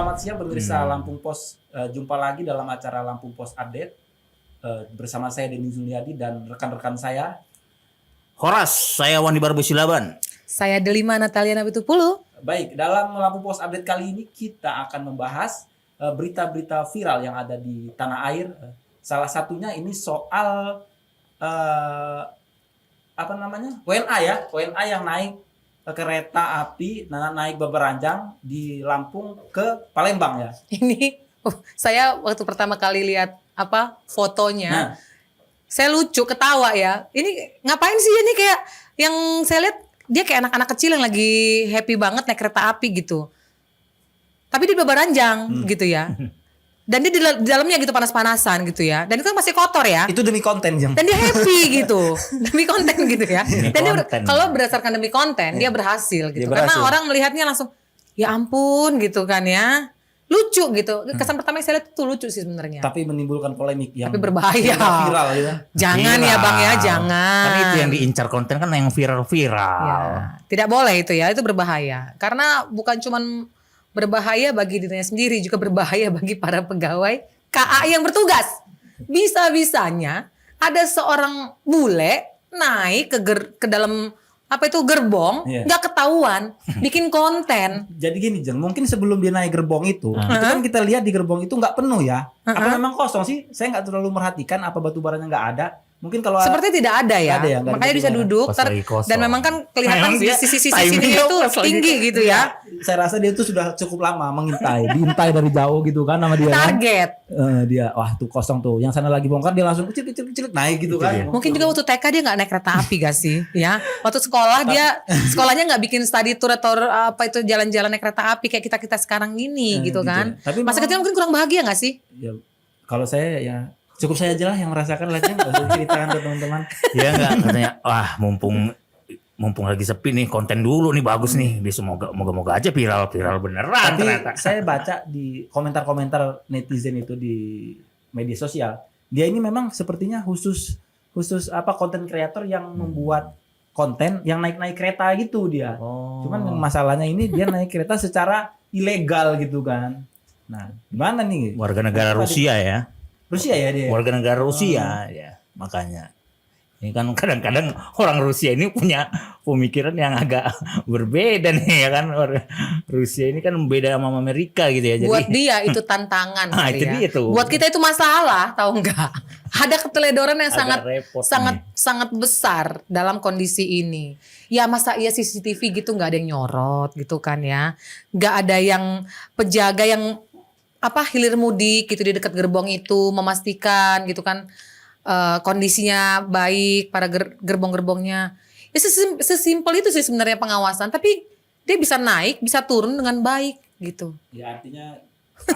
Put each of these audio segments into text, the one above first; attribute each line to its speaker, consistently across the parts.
Speaker 1: selamat siang pemirsa Lampung Pos. Jumpa lagi dalam acara Lampung Pos Update bersama saya Denny Zuliadi dan rekan-rekan saya.
Speaker 2: Horas, saya Wandi Barbu Silaban.
Speaker 3: Saya Delima Natalia Nabitupulu.
Speaker 1: Baik, dalam Lampung Pos Update kali ini kita akan membahas berita-berita viral yang ada di tanah air. Salah satunya ini soal WNA ya, WNA yang naik kereta api naik beberanjang di Lampung ke Palembang ya.
Speaker 3: Ini saya waktu pertama kali lihat fotonya, saya lucu ketawa ya. Ini ngapain sih ini, kayak yang saya lihat dia kayak anak-anak kecil yang lagi happy banget naik kereta api gitu. Tapi di beberanjang gitu ya. Dan dia di dalamnya gitu panas-panasan gitu ya. Dan itu kan masih kotor ya.
Speaker 1: Itu demi konten, Jeng.
Speaker 3: Dan dia happy gitu. Demi konten gitu ya. Dan dia kalau berdasarkan demi konten dia berhasil gitu. Karena orang melihatnya langsung ya ampun gitu kan ya. Lucu gitu. Kesan pertama yang saya lihat itu lucu sih sebenarnya.
Speaker 1: Tapi menimbulkan polemik yang
Speaker 3: tapi berbahaya.
Speaker 1: Viral gitu.
Speaker 3: Jangan viral. Ya Bang ya, jangan.
Speaker 2: Kan itu yang diincar konten kan yang viral-viral.
Speaker 3: Ya, tidak boleh itu ya, itu berbahaya. Karena bukan cuman berbahaya bagi dirinya sendiri, juga berbahaya bagi para pegawai KAI yang bertugas. Bisa-bisanya ada seorang bule naik ke dalam gerbong, nggak ketahuan, bikin konten.
Speaker 1: Jadi gini, Jeng, mungkin sebelum dia naik gerbong itu kan kita lihat di gerbong itu nggak penuh ya. Apa memang kosong sih? Saya nggak terlalu merhatikan apa batu baranya nggak ada. Mungkin kalau
Speaker 3: sepertinya tidak ada ya, makanya bisa duduk dan memang kan kelihatan sisi-sisinya itu tinggi gitu ya.
Speaker 1: Saya rasa dia itu sudah cukup lama diintai dari jauh gitu kan sama dia.
Speaker 3: Target.
Speaker 1: Dia tuh kosong tuh, yang sana lagi bongkar dia langsung kecil naik gitu kan.
Speaker 3: Mungkin juga waktu TK dia nggak naik kereta api gak sih, ya? Waktu sekolah sekolahnya nggak bikin study tour atau jalan-jalan naik kereta api kayak kita sekarang ini gitu kan. Tapi masa kecil mungkin kurang bahagia nggak sih?
Speaker 1: Ya, kalau saya ya cukup saya aja lah yang merasakan lah, Jeng. Gak usah ceritakan ke teman-teman.
Speaker 2: Iya enggak, katanya mumpung lagi sepi nih, konten dulu nih bagus nih. Moga-moga aja viral beneran.
Speaker 1: Tapi
Speaker 2: ternyata.
Speaker 1: Saya baca di komentar-komentar netizen itu di media sosial, dia ini memang sepertinya khusus konten kreator yang membuat konten yang naik kereta gitu dia. Cuman yang masalahnya ini dia naik kereta secara ilegal gitu kan. Nah, gimana nih?
Speaker 2: Warga negara Rusia ya.
Speaker 1: Rusia ya dia.
Speaker 2: Warga negara Rusia ya, makanya. Ini kan kadang-kadang orang Rusia ini punya pemikiran yang agak berbeda nih ya kan. Rusia ini kan beda sama Amerika gitu ya.
Speaker 3: Buat dia itu tantangan
Speaker 2: itu
Speaker 3: ya.
Speaker 2: dia tuh.
Speaker 3: Buat kita itu masalah, tahu enggak? Ada keteledoran yang sangat besar dalam kondisi ini. Ya masa iya CCTV gitu nggak ada yang nyorot gitu kan ya. Nggak ada yang penjaga yang hilir mudik gitu di dekat gerbong itu memastikan gitu kan kondisinya baik para gerbong-gerbongnya. Ya sesimpel itu sih sebenarnya pengawasan, tapi dia bisa naik, bisa turun dengan baik gitu.
Speaker 1: Ya artinya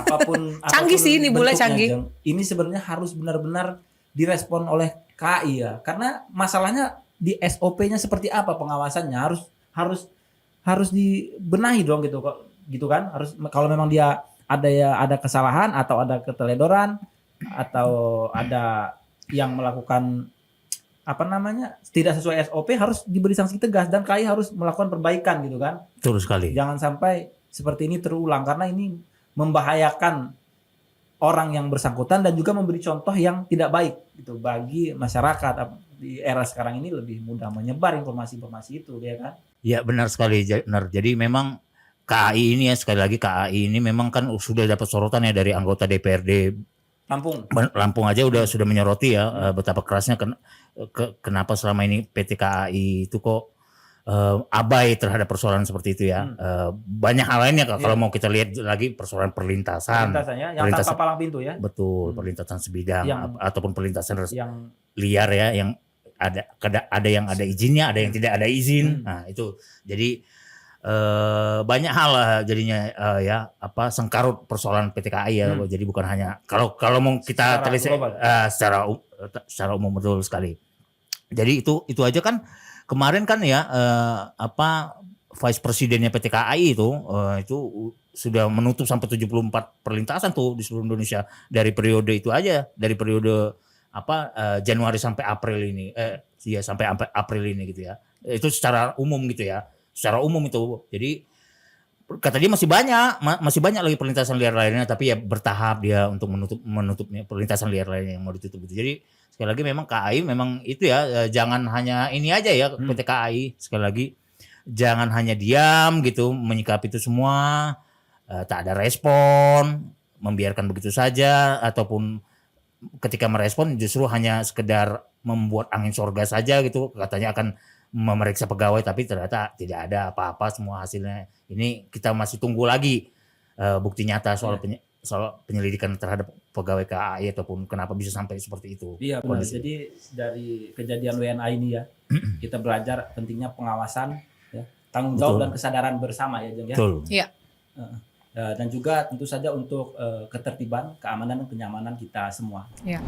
Speaker 1: apapun
Speaker 3: canggih sih ini bule canggih.
Speaker 1: Ini sebenarnya harus benar-benar direspon oleh KAI ya. Karena masalahnya di SOP-nya seperti apa pengawasannya harus dibenahi dong gitu kok. Gitu kan? Harus kalau memang dia ada kesalahan atau ada keteledoran atau ada yang melakukan tidak sesuai SOP, harus diberi sanksi tegas dan KAI harus melakukan perbaikan gitu kan.
Speaker 2: Betul sekali.
Speaker 1: Jangan sampai seperti ini terulang karena ini membahayakan orang yang bersangkutan dan juga memberi contoh yang tidak baik gitu bagi masyarakat. Di era sekarang ini lebih mudah menyebar informasi-informasi itu ya kan.
Speaker 2: Ya benar sekali, benar. Jadi memang KAI ini ya, sekali lagi KAI ini memang kan sudah dapat sorotan ya dari anggota DPRD Lampung aja sudah menyoroti ya betapa kerasnya kenapa selama ini PT KAI itu kok abai terhadap persoalan seperti itu ya. Banyak hal lainnya kalau mau kita lihat lagi persoalan perlintasan
Speaker 1: yang tanpa palang pintu ya.
Speaker 2: Betul, perlintasan sebidang ataupun perlintasan yang liar ya, yang ada yang ada izinnya, ada yang tidak ada izin. Nah, itu. Jadi banyak hal lah jadinya sengkarut persoalan PT KAI ya. Jadi bukan hanya kalau mau kita telisik secara umum, betul sekali. Jadi itu aja kan kemarin kan ya vice presidennya PT KAI itu sudah menutup sampai 74 perlintasan tuh di seluruh Indonesia dari periode itu aja, dari periode Januari sampai April ini sampai April ini gitu ya. Itu secara umum gitu ya. Secara umum itu. Jadi kata dia masih banyak lagi perlintasan liar lainnya, tapi ya bertahap dia untuk menutupnya perlintasan liar lainnya yang mau ditutup gitu. Jadi sekali lagi memang KAI memang itu ya, jangan hanya ini aja ya PT KAI, sekali lagi jangan hanya diam gitu menyikapi itu semua, tak ada respon, membiarkan begitu saja, ataupun ketika merespon justru hanya sekedar membuat angin sorga saja gitu, katanya akan memeriksa pegawai tapi ternyata tidak ada apa-apa semua hasilnya. Ini kita masih tunggu lagi bukti nyata soal penyelidikan terhadap pegawai KAI ataupun kenapa bisa sampai seperti itu.
Speaker 1: Iya benar. Jadi dari kejadian WNA ini ya kita belajar pentingnya pengawasan, ya, tanggung jawab dan kesadaran bersama ya Jeng ya.
Speaker 2: Betul.
Speaker 3: Iya.
Speaker 1: Dan juga tentu saja untuk ketertiban, keamanan dan kenyamanan kita semua.
Speaker 3: Iya.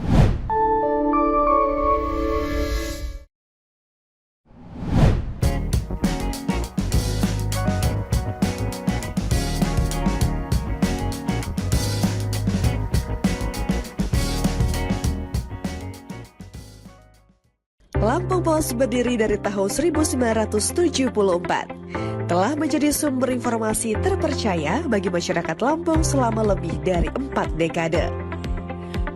Speaker 4: Lampung Pos berdiri dari tahun 1974. Telah menjadi sumber informasi terpercaya bagi masyarakat Lampung selama lebih dari 4 dekade.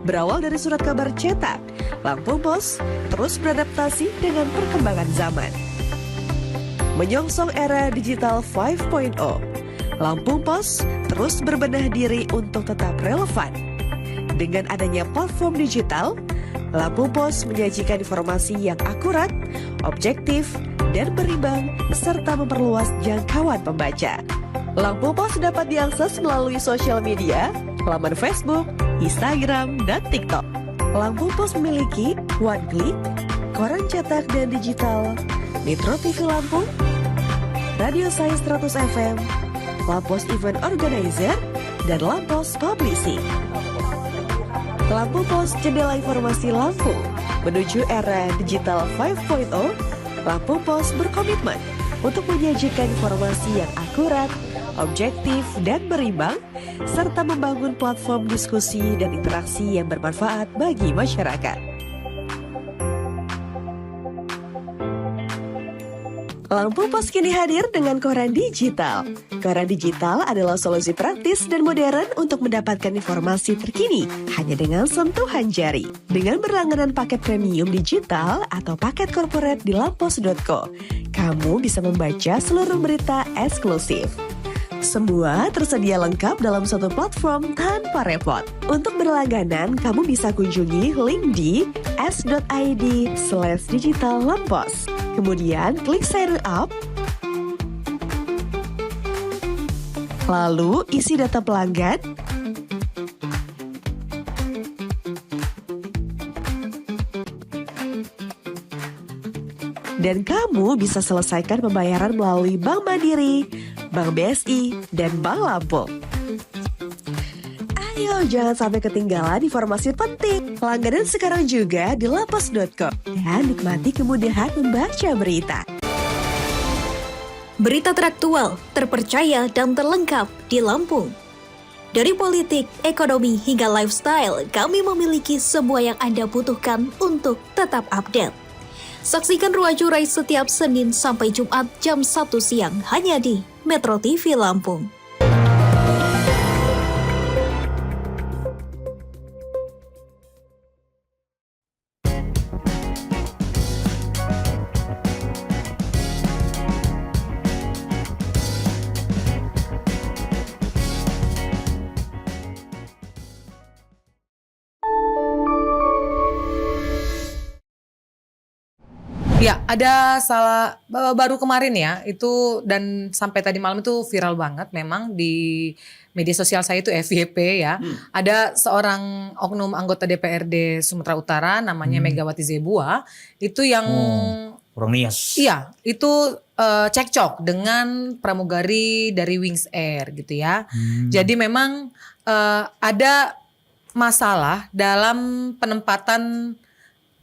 Speaker 4: Berawal dari surat kabar cetak, Lampung Pos terus beradaptasi dengan perkembangan zaman. Menyongsong era digital 5.0, Lampung Pos terus berbenah diri untuk tetap relevan. Dengan adanya platform digital, Lampung Pos menyajikan informasi yang akurat, objektif, dan berimbang, serta memperluas jangkauan pembaca. Lampung Pos dapat diakses melalui sosial media, laman Facebook, Instagram, dan TikTok. Lampung Pos memiliki One Click, koran cetak dan digital, Metro TV Lampung, Radio Saya 100 FM, Lampos Event Organizer, dan Lampos Publishing. Lampung Pos, jendela informasi Lampung. Menuju era digital 5.0, Lampung Pos berkomitmen untuk menyajikan informasi yang akurat, objektif, dan berimbang, serta membangun platform diskusi dan interaksi yang bermanfaat bagi masyarakat. Lampung Pos kini hadir dengan koran digital. Koran digital adalah solusi praktis dan modern untuk mendapatkan informasi terkini hanya dengan sentuhan jari. Dengan berlangganan paket premium digital atau paket corporate di lampos.co, kamu bisa membaca seluruh berita eksklusif. Semua tersedia lengkap dalam satu platform tanpa repot. Untuk berlangganan, kamu bisa kunjungi link di s.id/digitallampos. Kemudian klik sign up. Lalu isi data pelanggan. Dan kamu bisa selesaikan pembayaran melalui Bank Mandiri, Bank BSI, dan Bank Lampung. Ayo jangan sampai ketinggalan informasi penting. Langganan sekarang juga di lampos.co dan nikmati kemudahan membaca berita.
Speaker 5: Berita teraktual, terpercaya, dan terlengkap di Lampung. Dari politik, ekonomi, hingga lifestyle, kami memiliki semua yang Anda butuhkan untuk tetap update. Saksikan Ruang Jurai setiap Senin sampai Jumat jam 1 siang hanya di Metro TV Lampung.
Speaker 3: Ya, ada baru kemarin ya, itu dan sampai tadi malam itu viral banget memang di media sosial saya itu FYP ya. Ada seorang oknum anggota DPRD Sumatera Utara namanya Megawati Zebua, itu yang
Speaker 2: Orang Nias.
Speaker 3: Iya, itu cekcok dengan pramugari dari Wings Air gitu ya. Jadi memang ada masalah dalam penempatan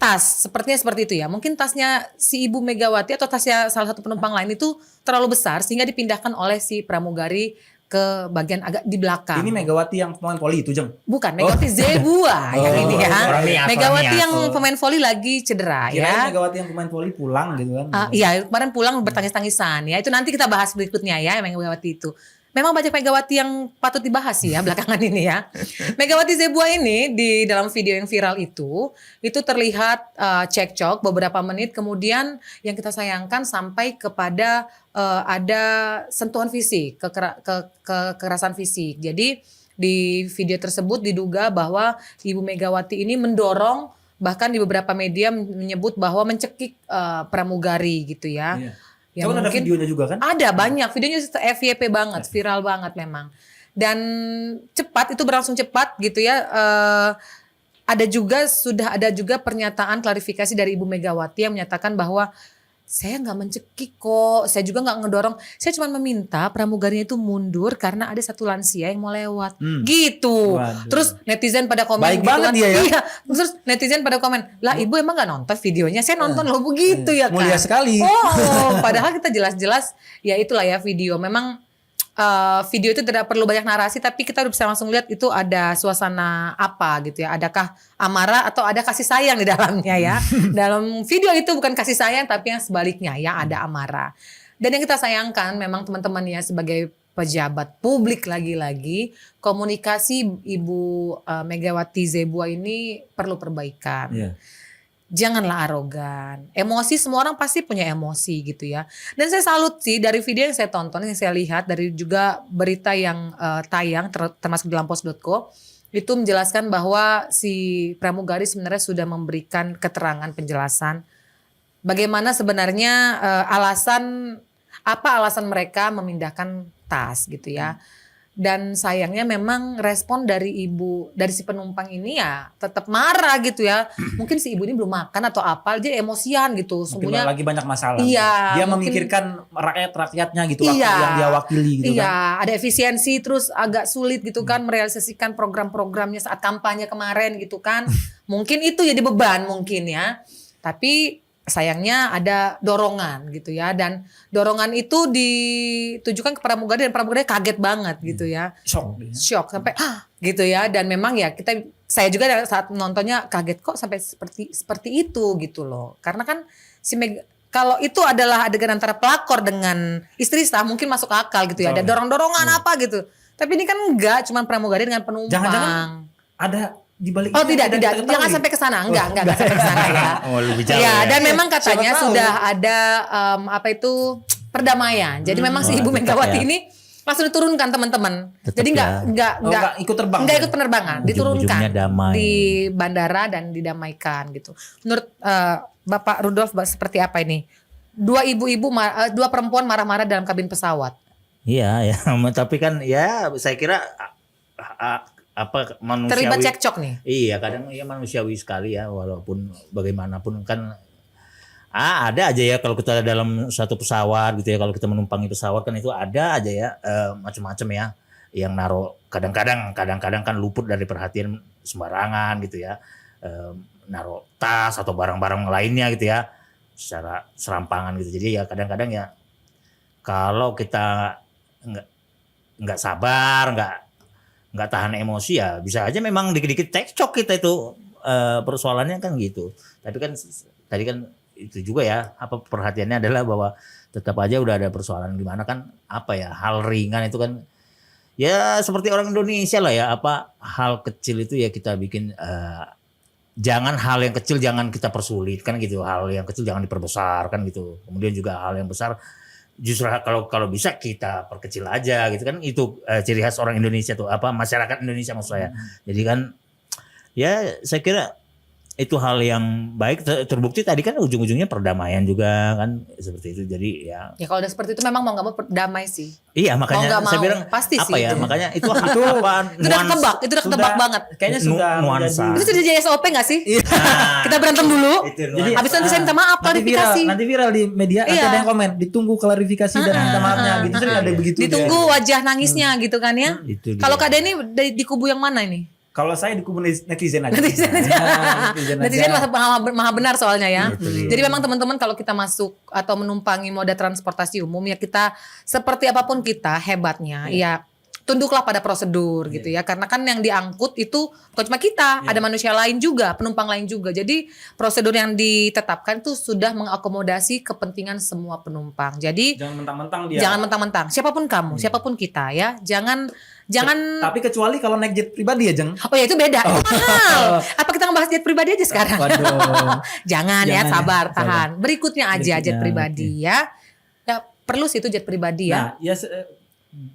Speaker 3: tas, sepertinya seperti itu ya. Mungkin tasnya si Ibu Megawati atau tasnya salah satu penumpang lain itu terlalu besar sehingga dipindahkan oleh si pramugari ke bagian agak di belakang.
Speaker 1: Ini Megawati yang pemain voli itu, Jeng?
Speaker 3: Bukan, Megawati Zebua yang ini ya. Megawati yang pemain voli lagi cedera ya.
Speaker 1: Megawati yang pemain voli pulang gitu kan.
Speaker 3: Iya, kemarin pulang bertangis-tangisan ya. Itu nanti kita bahas berikutnya ya Megawati itu. memang banyak Megawati yang patut dibahas sih ya belakangan ini ya. Megawati Zebua ini di dalam video yang viral itu terlihat cekcok beberapa menit, kemudian yang kita sayangkan sampai kepada ada sentuhan fisik, kekerasan fisik. Jadi di video tersebut diduga bahwa Ibu Megawati ini mendorong, bahkan di beberapa media menyebut bahwa mencekik pramugari gitu ya.
Speaker 1: Iya.
Speaker 3: Ya
Speaker 1: Cuman ada
Speaker 3: mungkin
Speaker 1: videonya juga kan?
Speaker 3: ada banyak videonya, FYP banget, viral banget memang. Dan cepat, itu berlangsung cepat gitu ya. Sudah ada juga pernyataan klarifikasi dari Ibu Megawati yang menyatakan bahwa saya nggak mencekik kok, saya juga nggak ngedorong, saya cuma meminta pramugarinya itu mundur karena ada satu lansia yang mau lewat, gitu.
Speaker 1: Waduh.
Speaker 3: Terus netizen pada komen
Speaker 1: Baik
Speaker 3: gitu
Speaker 1: banget
Speaker 3: kan,
Speaker 1: dia ya.
Speaker 3: iya. Terus netizen pada komen, lah ibu emang nggak nonton videonya, saya nonton loh begitu ya kan.
Speaker 1: Mulia sekali.
Speaker 3: Oh, padahal kita jelas-jelas ya itulah ya video. Memang video itu tidak perlu banyak narasi, tapi kita bisa langsung lihat itu ada suasana apa gitu ya. Adakah amarah atau ada kasih sayang di dalamnya ya. Dalam video itu bukan kasih sayang, tapi yang sebaliknya ya, ada amarah. Dan yang kita sayangkan memang teman-teman ya, sebagai pejabat publik lagi-lagi, komunikasi Ibu Megawati Zebua ini perlu perbaikan.
Speaker 1: Iya.
Speaker 3: Janganlah arogan. Emosi, semua orang pasti punya emosi gitu ya. Dan saya salut sih dari video yang saya tonton, yang saya lihat, dari juga berita yang tayang termasuk di lampos.co, itu menjelaskan bahwa si pramugari sebenarnya sudah memberikan keterangan penjelasan bagaimana sebenarnya alasan mereka memindahkan tas gitu ya. Dan sayangnya memang respon dari si penumpang ini ya tetap marah gitu ya. Mungkin si ibu ini belum makan atau apa, dia emosian gitu.
Speaker 1: Mungkin
Speaker 3: Semuanya
Speaker 1: lagi banyak masalah.
Speaker 3: Iya,
Speaker 1: Dia
Speaker 3: mungkin-
Speaker 1: memikirkan rakyatnya gitu,
Speaker 3: Iya.
Speaker 1: yang dia wakili gitu
Speaker 3: iya,
Speaker 1: kan.
Speaker 3: ada efisiensi, terus agak sulit gitu kan merealisasikan program-programnya saat kampanye kemarin gitu kan. Mungkin itu jadi beban mungkin ya. Tapi sayangnya ada dorongan gitu ya, dan dorongan itu ditujukan ke pramugari dan pramugari kaget banget gitu ya. Shock sampai gitu ya. Dan memang ya saya juga saat nontonnya kaget kok sampai seperti itu gitu loh. Karena kan kalau itu adalah adegan antara pelakor dengan istri sah mungkin masuk akal gitu ya. Ada dorong-dorongan apa gitu. Tapi ini kan enggak, cuman pramugari dengan penumpang.
Speaker 1: Jangan-jangan ada di balik.
Speaker 3: Oh tidak, jangan sampai ke sana, enggak sampai ke sana ya.
Speaker 2: Oh, lebih jauh
Speaker 3: Ya,
Speaker 2: ya.
Speaker 3: dan memang katanya
Speaker 1: Siapa tahu.
Speaker 3: sudah ada perdamaian. Jadi memang si
Speaker 2: Wah,
Speaker 3: Ibu
Speaker 2: tetap
Speaker 3: Megawati
Speaker 2: ya.
Speaker 3: ini langsung diturunkan teman-teman.
Speaker 2: Tetap
Speaker 3: Jadi
Speaker 2: ya.
Speaker 1: Enggak ikut terbang.
Speaker 3: enggak ikut penerbangan, diturunkan
Speaker 2: Ujung-ujungnya damai.
Speaker 3: di bandara dan didamaikan gitu. Menurut Bapak Rudolf seperti apa ini? Dua perempuan marah-marah dalam kabin pesawat.
Speaker 2: Iya ya, tapi kan ya saya kira manusiawi.
Speaker 3: Terlibat cekcok nih.
Speaker 2: Iya, kadang ya manusiawi sekali ya, walaupun bagaimanapun kan ada aja ya kalau kita dalam satu pesawat gitu ya, kalau kita menumpangi pesawat kan itu ada aja ya macam-macam ya yang naruh, kadang-kadang kan luput dari perhatian sembarangan gitu ya, naruh tas atau barang-barang lainnya gitu ya secara serampangan gitu. Jadi ya kadang-kadang ya kalau kita nggak sabar, nggak tahan emosi ya bisa aja memang dikit-dikit cekcok kita itu, persoalannya kan gitu. Tapi kan tadi kan itu juga ya, perhatiannya adalah bahwa tetap aja udah ada persoalan gimana kan, hal ringan itu kan ya seperti orang Indonesia lah ya, hal kecil itu ya kita bikin, jangan hal yang kecil jangan kita persulit kan gitu, hal yang kecil jangan diperbesar kan gitu. Kemudian juga hal yang besar justru kalau bisa kita perkecil aja gitu kan, itu ciri khas orang Indonesia tuh, masyarakat Indonesia maksud saya. Jadi kan ya saya kira itu hal yang baik, terbukti tadi kan ujung-ujungnya perdamaian juga kan seperti itu. Jadi ya
Speaker 3: Ya kalau udah seperti itu memang mau nggak mau damai sih.
Speaker 2: iya,
Speaker 3: Mau
Speaker 2: makanya
Speaker 3: nggak
Speaker 2: saya
Speaker 3: mau,
Speaker 2: bilang
Speaker 3: pasti
Speaker 2: apa
Speaker 3: sih
Speaker 2: ya,
Speaker 3: itu.
Speaker 2: makanya itu
Speaker 3: Itu udah ketebak banget.
Speaker 1: Kayaknya sudah
Speaker 2: nuansa.
Speaker 3: Itu sudah jadi SOP nggak sih?
Speaker 2: Nah,
Speaker 3: Kita berantem dulu.
Speaker 2: itu
Speaker 1: Jadi
Speaker 2: nuansa.
Speaker 3: Habis itu nanti saya minta maaf, klarifikasi.
Speaker 1: Nanti viral di media, nanti
Speaker 3: Iya.
Speaker 1: ada yang komen, ditunggu klarifikasi dan minta maafnya gitu. Sering ada begitu.
Speaker 3: Ditunggu wajah nangisnya gitu kan ya.
Speaker 2: Itu dia.
Speaker 3: Kalau Kak Denny di kubu yang mana ini?
Speaker 1: Kalau saya di kubu netizen aja.
Speaker 3: Netizen aja.
Speaker 1: Ya,
Speaker 3: Netizen
Speaker 1: aja.
Speaker 3: maha benar soalnya ya.
Speaker 2: Itu dia.
Speaker 3: Jadi memang teman-teman kalau kita masuk atau menumpangi moda transportasi umum ya, kita seperti apapun kita hebatnya ya tunduklah pada prosedur gitu ya. Karena kan yang diangkut itu bukan cuma kita, ada manusia lain juga, penumpang lain juga. Jadi prosedur yang ditetapkan itu sudah mengakomodasi kepentingan semua penumpang. Jadi
Speaker 1: Jangan mentang-mentang dia.
Speaker 3: jangan mentang-mentang, siapapun kamu, siapapun kita ya, jangan
Speaker 1: Tapi kecuali kalau naik jet pribadi ya, Jeng.
Speaker 3: oh ya itu beda, itu mahal. Apa kita ngebahas jet pribadi aja sekarang?
Speaker 1: Waduh.
Speaker 3: Jangan ya,
Speaker 1: Jangan ya,
Speaker 3: sabar,
Speaker 1: sabar.
Speaker 3: tahan. Berikutnya aja jet
Speaker 1: Berikutnya,
Speaker 3: pribadi ya. Ya perlu sih itu jet pribadi ya.
Speaker 1: Nah, ya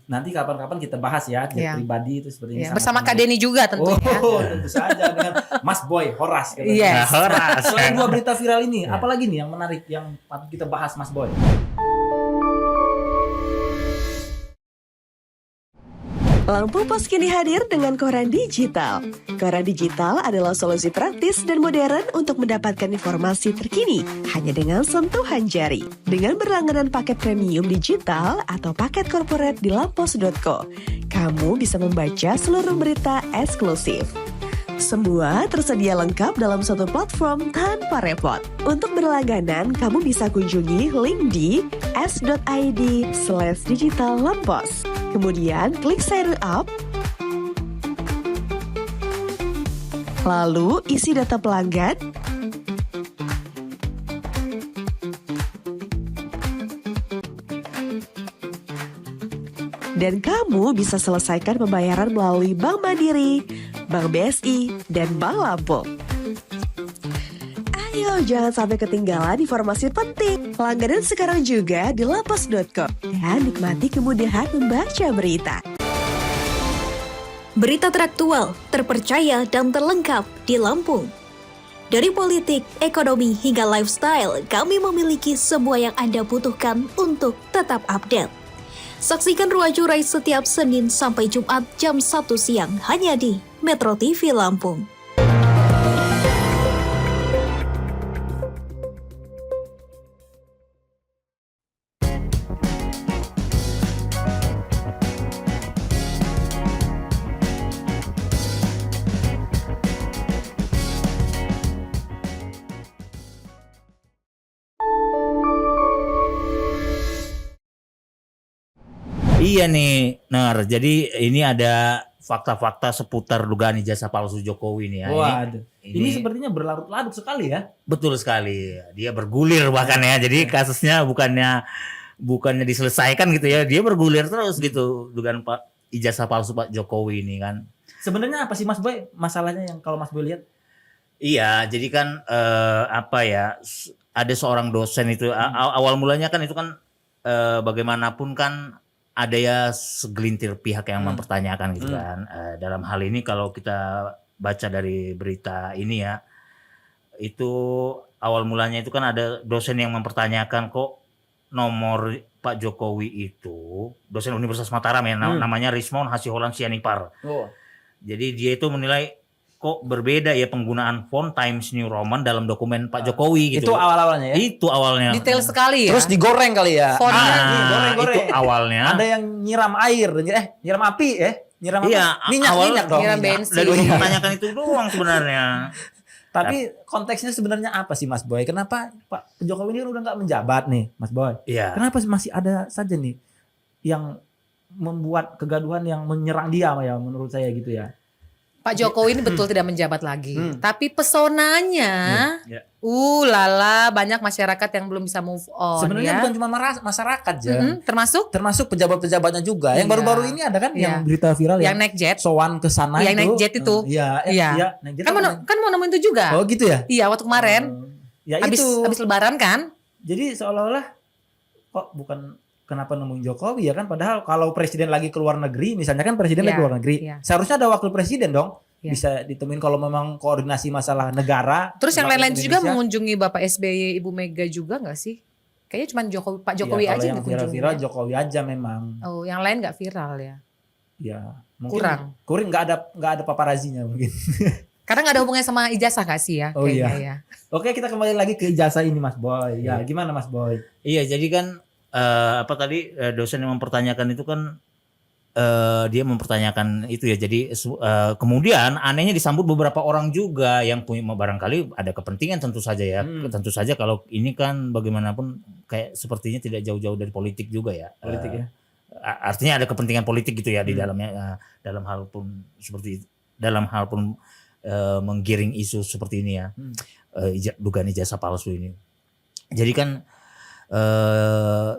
Speaker 1: nanti kapan-kapan kita bahas ya jet
Speaker 3: Ya.
Speaker 1: pribadi itu seperti ini.
Speaker 3: Ya,
Speaker 1: sangat
Speaker 3: bersama Kak
Speaker 1: menarik.
Speaker 3: Denny juga tentunya.
Speaker 1: Oh, tentu saja dengan Mas Boy Horas. katanya.
Speaker 3: Yes.
Speaker 2: Nah, Horas.
Speaker 1: Selain dua berita viral ini,
Speaker 2: Ya.
Speaker 1: apalagi nih yang menarik yang patut kita bahas, Mas Boy?
Speaker 4: Lampu Pos kini hadir dengan koran digital. Koran digital adalah solusi praktis dan modern untuk mendapatkan informasi terkini hanya dengan sentuhan jari. Dengan berlangganan paket premium digital atau paket corporate di lampos.co, kamu bisa membaca seluruh berita eksklusif. Semua tersedia lengkap dalam satu platform tanpa repot. Untuk berlangganan, kamu bisa kunjungi link di s.id/digitallampos. Kemudian klik sign up. Lalu isi data pelanggan. Dan kamu bisa selesaikan pembayaran melalui Bank Mandiri, Bank BSI, dan Bank Lampung. Ayo jangan sampai ketinggalan informasi penting. Langganan sekarang juga di lampos.co dan nikmati kemudahan membaca berita.
Speaker 5: Berita teraktual, terpercaya dan terlengkap di Lampung. Dari politik, ekonomi hingga lifestyle, kami memiliki semua yang Anda butuhkan untuk tetap update. Saksikan Ruang Curai setiap Senin sampai Jumat jam 1 siang hanya di Metro TV Lampung.
Speaker 2: Iya nih, Ner. Jadi ini ada fakta-fakta seputar dugaan ijazah palsu Jokowi nih ya.
Speaker 1: Waduh. Ini
Speaker 2: Ini
Speaker 1: sepertinya berlarut-larut sekali ya.
Speaker 2: betul sekali. Dia bergulir bahkan ya. Jadi kasusnya bukannya diselesaikan gitu ya. Dia bergulir terus gitu dugaan ijazah palsu Pak Jokowi ini kan.
Speaker 1: Sebenarnya apa sih Mas Boy masalahnya yang kalau Mas Boy lihat?
Speaker 2: Iya, jadi kan ada seorang dosen itu awal mulanya kan itu kan bagaimanapun kan ada ya segelintir pihak yang mempertanyakan gitu kan. Dalam hal ini kalau kita baca dari berita ini ya, itu awal mulanya itu kan ada dosen yang mempertanyakan kok nomor Pak Jokowi itu, dosen Universitas Mataram ya, namanya Rismon Hasiholan Sianipar.
Speaker 1: Oh.
Speaker 2: Jadi dia itu menilai kok berbeda ya penggunaan font Times New Roman dalam dokumen Pak Jokowi gitu.
Speaker 1: Itu awal-awalnya ya.
Speaker 2: Itu awalnya.
Speaker 3: Detail sekali ya.
Speaker 1: Terus digoreng kali ya.
Speaker 3: Fontnya.
Speaker 1: Nih, goreng-goreng.
Speaker 2: Itu awalnya.
Speaker 1: Ada yang nyiram air, nyiram api ya. Nyiram apa?
Speaker 2: Iya,
Speaker 1: Minyak dong.
Speaker 3: nyiram
Speaker 1: minyak.
Speaker 3: bensin.
Speaker 2: Dan
Speaker 3: Iya.
Speaker 2: ditanyakan itu doang sebenarnya.
Speaker 1: Tapi konteksnya sebenarnya apa sih Mas Boy? Kenapa Pak Jokowi ini kan udah nggak menjabat nih, Mas Boy?
Speaker 2: Iya.
Speaker 1: Kenapa masih ada saja nih yang membuat kegaduhan yang menyerang dia ya menurut saya gitu ya.
Speaker 3: Pak Jokowi ini betul tidak menjabat lagi. Tapi pesonanya,
Speaker 2: Ya.
Speaker 3: lala banyak masyarakat yang belum bisa move on.
Speaker 1: Sebenarnya
Speaker 3: ya.
Speaker 1: bukan cuma masyarakat aja.
Speaker 3: Termasuk
Speaker 1: pejabat-pejabatnya juga. Yang
Speaker 3: Iya.
Speaker 1: baru-baru ini ada kan yang
Speaker 3: Iya.
Speaker 1: berita viral
Speaker 3: yang naik jet.
Speaker 1: sowan ke sana
Speaker 3: Yang naik jet itu.
Speaker 1: Iya,
Speaker 3: Iya.
Speaker 1: naik jet
Speaker 3: Kan mau,
Speaker 1: apa naik-
Speaker 3: kan mau nemuin itu juga.
Speaker 1: Oh gitu ya?
Speaker 3: Iya, waktu kemarin.
Speaker 1: Ya
Speaker 3: habis
Speaker 1: itu.
Speaker 3: habis lebaran kan?
Speaker 1: Jadi seolah-olah kok bukan kenapa nemuin Jokowi ya kan, padahal kalau presiden lagi keluar negeri, misalnya kan presiden
Speaker 3: Iya,
Speaker 1: lagi keluar negeri,
Speaker 3: iya.
Speaker 1: seharusnya ada wakil presiden dong.
Speaker 3: Iya.
Speaker 1: Bisa ditemuin kalau memang koordinasi masalah negara.
Speaker 3: Terus yang
Speaker 1: wakil
Speaker 3: lain-lain juga
Speaker 1: Indonesia.
Speaker 3: mengunjungi Bapak SBY, Ibu Mega juga nggak sih? Kayaknya cuma Pak Jokowi
Speaker 1: Iya, kalau
Speaker 3: aja
Speaker 1: yang
Speaker 3: dikunjungi.
Speaker 1: viral-viral Jokowi aja memang.
Speaker 3: Oh, yang lain nggak viral ya?
Speaker 1: Ya,
Speaker 3: Kurang.
Speaker 1: nggak ada paparazinya mungkin.
Speaker 3: Karena nggak ada hubungannya sama ijazah nggak sih ya?
Speaker 1: Oh,
Speaker 3: Kayaknya
Speaker 1: iya.
Speaker 3: ya.
Speaker 1: Oke, kita kembali lagi ke ijazah ini Mas Boy. Ya, gimana Mas Boy?
Speaker 2: Iya, jadi kan dosen yang mempertanyakan itu kan dia mempertanyakan itu ya. Jadi kemudian anehnya disambut beberapa orang juga yang punya barangkali ada kepentingan tentu saja ya. Tentu saja kalau ini kan bagaimanapun kayak sepertinya tidak jauh-jauh dari politik juga ya.
Speaker 1: Politik ya.
Speaker 2: artinya ada kepentingan politik gitu ya di dalamnya, dalam hal pun menggiring isu seperti ini ya, dugaan ijazah palsu ini. Jadi kan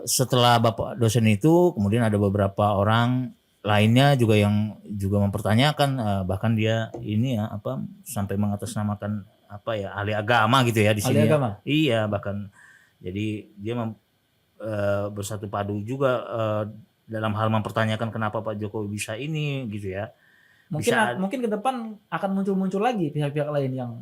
Speaker 2: setelah Bapak dosen itu kemudian ada beberapa orang lainnya juga yang juga mempertanyakan, bahkan dia ini ya sampai mengatasnamakan ahli agama gitu ya di sini.
Speaker 1: Ahli agama?
Speaker 2: Iya, bahkan jadi dia bersatu padu juga dalam hal mempertanyakan kenapa Pak Jokowi bisa ini gitu ya.
Speaker 1: Mungkin ke depan akan muncul lagi pihak-pihak lain yang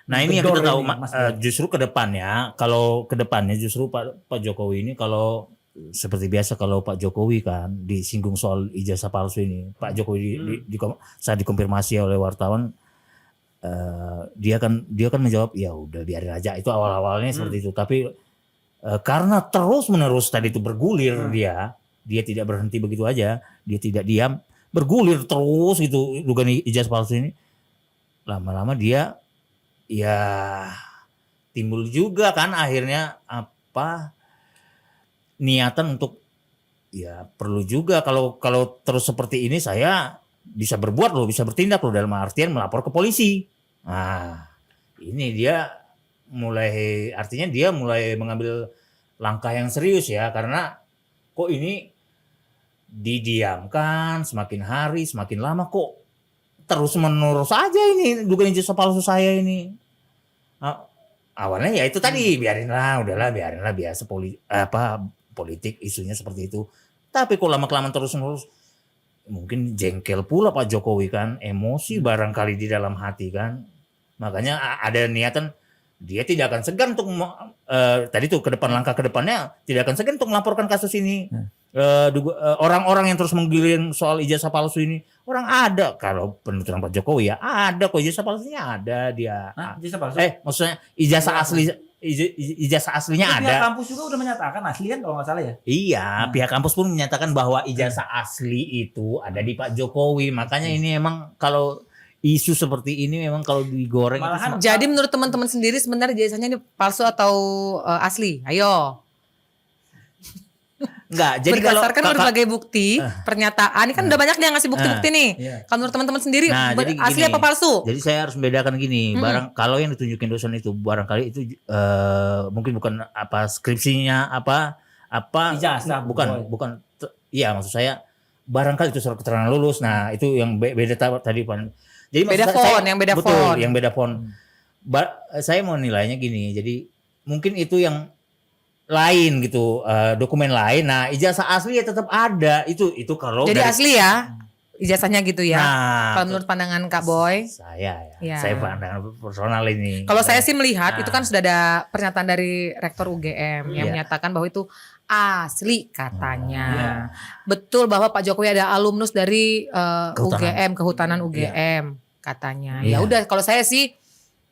Speaker 2: Nah ini yang kita tahu
Speaker 1: ini,
Speaker 2: justru ke depannya, kalau ke depannya justru Pak Jokowi ini kalau seperti biasa kalau Pak Jokowi kan disinggung soal ijazah palsu ini, Pak Jokowi saat dikonfirmasi oleh wartawan, dia kan menjawab ya udah biarin aja, itu awal-awalnya seperti itu, tapi karena terus menerus tadi itu bergulir dia tidak berhenti begitu aja, dia tidak diam, bergulir terus gitu dugaan ijazah palsu ini, lama-lama dia ya timbul juga kan akhirnya niatan untuk ya perlu juga kalau terus seperti ini saya bisa berbuat loh, bisa bertindak loh, dalam artian melapor ke polisi. Nah ini dia artinya dia mulai mengambil langkah yang serius ya, karena kok ini didiamkan semakin hari semakin lama, kok terus menerus aja ini dugaan ijazah palsu saya ini. Awalnya ya itu tadi biarinlah biasa politik isunya seperti itu. Tapi kok lama-kelamaan terus-menerus mungkin jengkel pula Pak Jokowi kan, emosi barangkali di dalam hati kan. Makanya ada niatan dia tidak akan segan untuk tadi tuh langkah ke depannya tidak akan segan untuk melaporkan kasus ini. Orang-orang yang terus menggiring soal ijazah palsu ini, orang ada kalau penuturan Pak Jokowi ya ada kok ijazah palsunya ada dia.
Speaker 1: Ijazah palsu?
Speaker 2: Maksudnya ijazah aslinya ada.
Speaker 1: Pihak kampus juga udah menyatakan asli kan kalau nggak salah ya.
Speaker 2: Iya, pihak kampus pun menyatakan bahwa ijazah asli itu ada di Pak Jokowi. Makanya ini emang kalau isu seperti ini memang kalau digoreng.
Speaker 3: Jadi menurut teman-teman sendiri sebenarnya ijazahnya ini palsu atau asli? Ayo.
Speaker 2: Enggak, jadi
Speaker 3: berdasarkan berbagai bukti, pernyataan, ini kan udah banyak dia ngasih bukti-bukti nih. Kalau menurut teman-teman sendiri, asli apa palsu?
Speaker 2: Jadi saya harus membedakan gini, kalau yang ditunjukin dosen itu barangkali itu mungkin bukan skripsinya
Speaker 1: ijazah,
Speaker 2: bukan. Iya, maksud saya barangkali itu surat keterangan lulus. Nah, itu yang beda tadi Pak. Jadi
Speaker 3: beda font,
Speaker 2: yang beda font. Saya mau nilainya gini, jadi mungkin itu yang lain gitu, dokumen lain. Nah ijazah asli ya tetap ada, itu kalau
Speaker 3: jadi asli ya ijazahnya gitu ya.
Speaker 2: Nah,
Speaker 3: kalau menurut pandangan Kak Boy,
Speaker 2: saya pandangan personal ini.
Speaker 3: Kalau saya sih melihat itu kan sudah ada pernyataan dari Rektor UGM yang menyatakan bahwa itu asli katanya. Betul bahwa Pak Jokowi ada alumnus dari UGM, Kehutanan UGM katanya. Ya udah kalau saya sih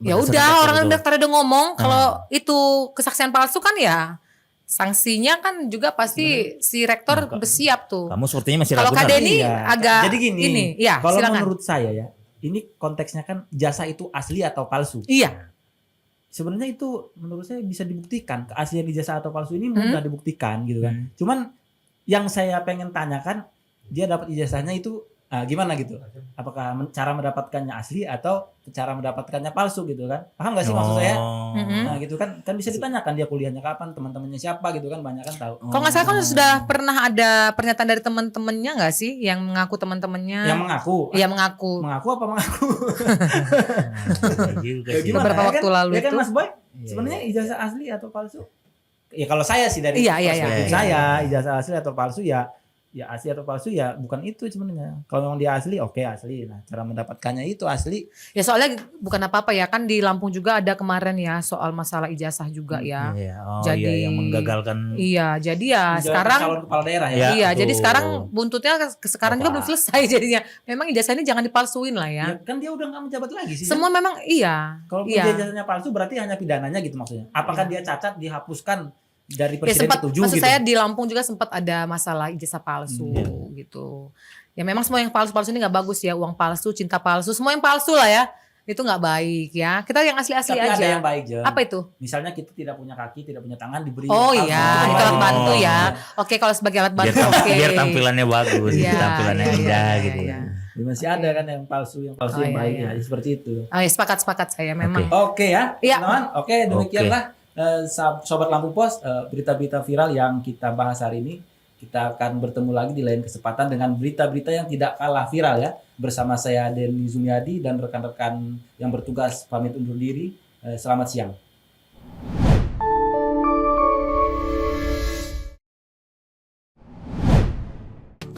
Speaker 3: ya udah, orang dokter udah ngomong kalau itu kesaksian palsu kan ya sanksinya kan juga pasti si rektor bersiap tuh.
Speaker 2: Kamu sepertinya masih ragu.
Speaker 3: Kalau Kak Denny agak
Speaker 1: jadi gini,
Speaker 3: ini ya
Speaker 1: kalau
Speaker 3: silakan.
Speaker 1: menurut saya ya, ini konteksnya kan jasa itu asli atau palsu.
Speaker 3: Iya.
Speaker 1: Sebenarnya itu menurut saya bisa dibuktikan, keaslian ijazah atau palsu ini mudah dibuktikan gitu kan. Cuman yang saya pengen tanyakan, dia dapat ijazahnya itu gimana gitu? Apakah cara mendapatkannya asli atau cara mendapatkannya palsu gitu kan? Paham gak sih maksud saya? Nah gitu kan bisa ditanyakan dia kuliahnya kapan, teman-temannya siapa gitu kan, banyak kan tahu.
Speaker 3: Kalau nggak salah kan sudah pernah ada pernyataan dari teman-temannya nggak sih yang mengaku teman-temannya?
Speaker 1: Yang mengaku?
Speaker 3: Iya mengaku.
Speaker 1: Mengaku apa mengaku?
Speaker 3: Beberapa waktu lalu
Speaker 1: ya kan
Speaker 3: itu.
Speaker 1: Mas Boy? Sebenarnya ijazah asli atau palsu? Ya kalau saya sih dari
Speaker 3: perspektif
Speaker 1: saya ijazah asli atau palsu ya asli atau palsu ya bukan itu sebenarnya. Kalau memang dia asli, oke asli. Nah, cara mendapatkannya itu asli.
Speaker 3: Ya soalnya bukan apa-apa ya kan di Lampung juga ada kemarin ya soal masalah ijazah juga ya.
Speaker 2: Jadi yang menggagalkan.
Speaker 3: Iya, jadi ya sekarang
Speaker 1: calon kepala daerah ya.
Speaker 3: Iya, jadi sekarang buntutnya sekarang juga belum selesai jadinya. Memang ijazah ini jangan dipalsuin lah ya.
Speaker 1: Kan dia udah nggak menjabat lagi sih.
Speaker 3: Semua memang iya.
Speaker 1: Kalau dia ijazahnya palsu berarti hanya pidananya gitu maksudnya. Apakah dia cacat dihapuskan dari presiden
Speaker 3: setuju
Speaker 1: gitu.
Speaker 3: Saya di Lampung juga sempat ada masalah ijazah palsu gitu. Ya memang semua yang palsu-palsu ini nggak bagus ya, uang palsu, cinta palsu, semua yang palsu lah ya. Itu nggak baik ya. Kita yang asli-asli
Speaker 1: Tapi
Speaker 3: aja.
Speaker 1: ada yang baik, Jen.
Speaker 3: Apa itu?
Speaker 1: Misalnya kita tidak punya kaki, tidak punya tangan, diberi
Speaker 3: Oh
Speaker 1: palsu.
Speaker 3: iya,
Speaker 1: Itu
Speaker 3: itu alat
Speaker 1: baik.
Speaker 3: bantu ya. Oke, kalau sebagai alat
Speaker 2: biar,
Speaker 3: bantu oke.
Speaker 2: biar tampilannya bagus,
Speaker 3: Iya,
Speaker 2: tampilannya
Speaker 3: iya,
Speaker 2: indah
Speaker 3: iya,
Speaker 2: gitu.
Speaker 3: iya.
Speaker 1: Ya, masih ada kan yang palsu
Speaker 3: Oh,
Speaker 1: yang
Speaker 3: iya,
Speaker 1: baik
Speaker 3: iya.
Speaker 1: ya, seperti itu.
Speaker 3: Oh ya, sepakat saya memang.
Speaker 1: Oke ya,
Speaker 3: Iya.
Speaker 1: teman-teman. Oke, demikianlah Sobat Lampu Pos, berita-berita viral yang kita bahas hari ini. Kita akan bertemu lagi di lain kesempatan dengan berita-berita yang tidak kalah viral ya. Bersama saya Denny Zumiadi dan rekan-rekan yang bertugas pamit undur diri. Selamat siang.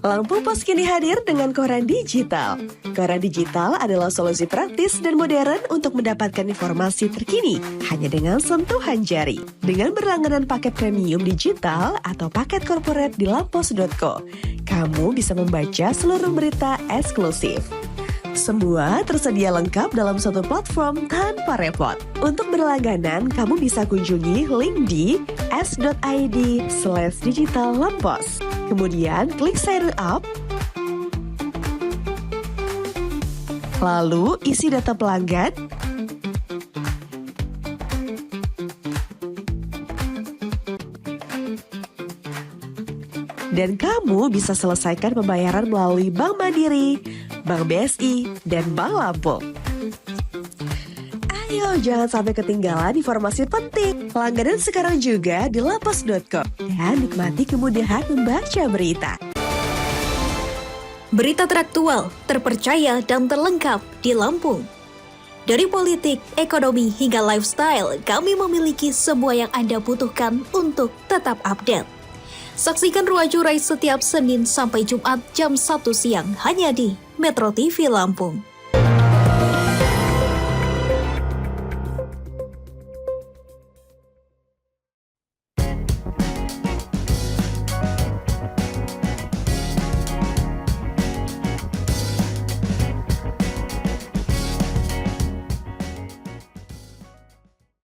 Speaker 4: Lampu Pos kini hadir dengan koran digital. Koran digital adalah solusi praktis dan modern untuk mendapatkan informasi terkini hanya dengan sentuhan jari. Dengan berlangganan paket premium digital atau paket corporate di lampos.co, kamu bisa membaca seluruh berita eksklusif. Semua tersedia lengkap dalam satu platform tanpa repot. Untuk berlangganan, kamu bisa kunjungi link di s.id/digitallampos. Kemudian klik sign up. Lalu isi data pelanggan. Dan kamu bisa selesaikan pembayaran melalui Bank Mandiri, Bank BSI, dan Bank Lampung. Ayo jangan sampai ketinggalan informasi penting. Langganan sekarang juga di lampos.co dan nikmati kemudahan membaca berita.
Speaker 5: Berita teraktual, terpercaya dan terlengkap di Lampung. Dari politik, ekonomi hingga lifestyle, kami memiliki semua yang Anda butuhkan untuk tetap update. Saksikan Ruang Curai setiap Senin sampai Jumat jam 1 siang hanya di Metro TV Lampung.